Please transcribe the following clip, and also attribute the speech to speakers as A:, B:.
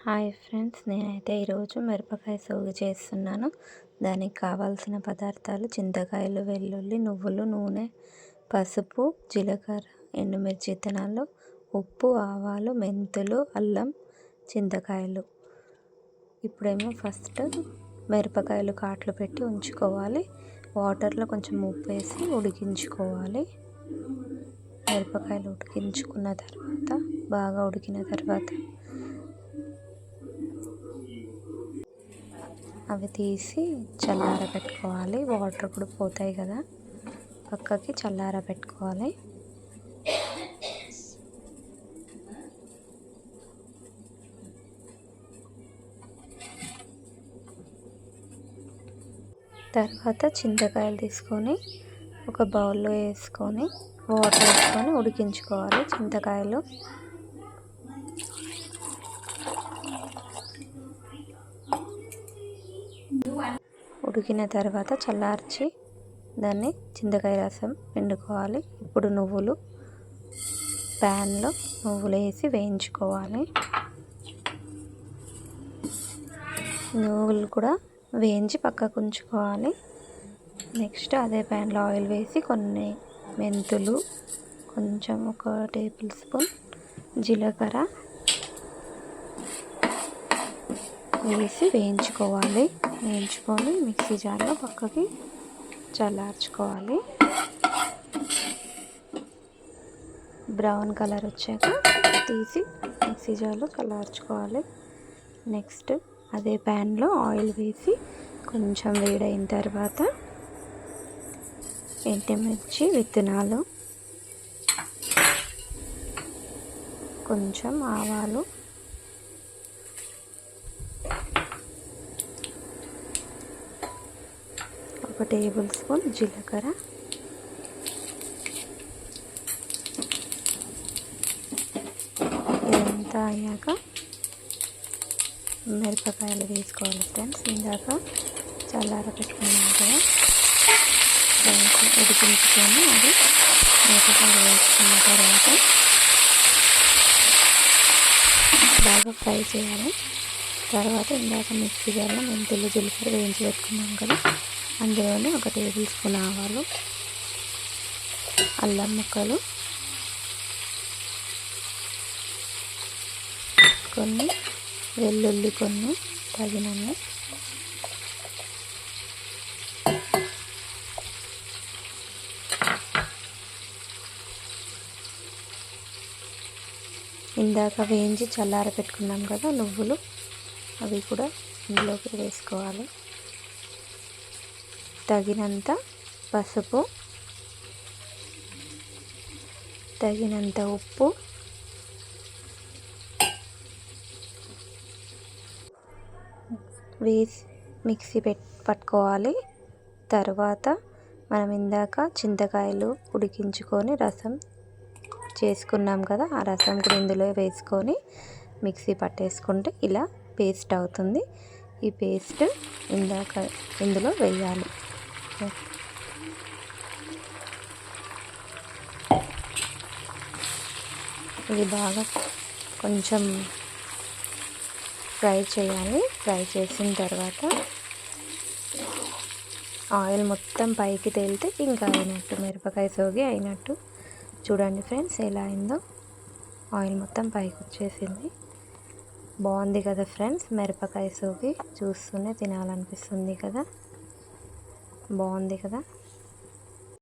A: Hi friends, నేనైతే ఈరోజు మిరపకాయ సోగు చేస్తున్నాను. దానికి కావాల్సిన పదార్థాలు చింతకాయలు, వెల్లుల్లి, నువ్వులు, నూనె, పసుపు, జీలకర్ర, ఎండుమిర్చి విత్తనాలు, ఉప్పు, ఆవాలు, మెంతులు, అల్లం, చింతకాయలు. ఇప్పుడేమో ఫస్ట్ మిరపకాయలు కాట్లు పెట్టి ఉంచుకోవాలి. వాటర్లో కొంచెం ఉప్పు వేసి ఉడికించుకోవాలి. మిరపకాయలు ఉడికించుకున్న తర్వాత బాగా ఉడికిన తర్వాత అవి తీసి చల్లార పెట్టుకోవాలి. వాటర్ కూడా పోతాయి కదా, పక్కకి చల్లార పెట్టుకోవాలి. తర్వాత చింతకాయలు తీసుకొని ఒక బౌల్లో వేసుకొని వాటర్ వేసుకొని ఉడికించుకోవాలి. చింతకాయలు ఉడికిన తర్వాత చల్లార్చి దాన్ని చింతకాయ రసం పిండుకోవాలి. ఇప్పుడు ప్యాన్లో నువ్వులు వేసి వేయించుకోవాలి. నువ్వులు కూడా వేయించి పక్కకు ఉంచుకోవాలి. నెక్స్ట్ అదే ప్యాన్లో ఆయిల్ వేసి కొన్ని మెంతులు, కొంచెం ఒక టేబుల్ స్పూన్ జీలకర్ర వేసి వేయించుకోవాలి. వేయించుకొని మిక్సీ జార్లో పక్కకి చల్లార్చుకోవాలి. బ్రౌన్ కలర్ వచ్చాక తీసి మిక్సీ జార్లో చల్లార్చుకోవాలి. నెక్స్ట్ అదే ప్యాన్లో ఆయిల్ వేసి కొంచెం వేడైన తర్వాత ఎండుమిర్చి విత్తనాలు, కొంచెం ఆవాలు, ఒక టేబుల్ స్పూన్ జీలకర్ర, ఇదంతా అయ్యాక మిరపకాయలు వేసుకోవాలి. ఫ్రెండ్స్, ఇందాక చల్లార పెట్టుకున్నాం కదా, ఉడికించుకొని అది మిరపకాయలు వేసుకున్న తర్వాత బాగా ఫ్రై చేయాలి. తర్వాత ఇందాక మిక్సీ జార్లో మెంతులు, జీలకర్ర వేయించి పెట్టుకున్నాం కదా, అందులోనే ఒక టేబుల్ స్పూన్ ఆవాలు, అల్లం ముక్కలు, కొన్ని వెల్లుల్లి, కొన్ని తగినన్ని, ఇందాక వేయించి చల్లార పెట్టుకున్నాం కదా నువ్వులు, అవి కూడా ఇందులోకి వేసుకోవాలి. తగినంత పసుపు, తగినంత ఉప్పు, వేసి మిక్సీ పట్టుకోవాలి. తర్వాత మనం ఇందాక చింతకాయలు ఉడికించుకొని రసం చేసుకున్నాం కదా, ఆ రసం కూడా ఇందులో వేసుకొని మిక్సీ పట్టేసుకుంటే ఇలా పేస్ట్ అవుతుంది. ఈ పేస్ట్ ఇందులో వేయాలి. ఇది బాగా కొంచెం ఫ్రై చేయాలి. ఫ్రై చేసిన తర్వాత ఆయిల్ మొత్తం పైకి తేలితే ఇంకా అయినట్టు, మిరపకాయ సోగి అయినట్టు. చూడండి ఫ్రెండ్స్ ఎలా అయిందో, ఆయిల్ మొత్తం పైకి వచ్చేసింది. బాగుంది కదా ఫ్రెండ్స్, మిరపకాయ సోగి చూస్తూనే తినాలనిపిస్తుంది కదా, బాగుంది కదా.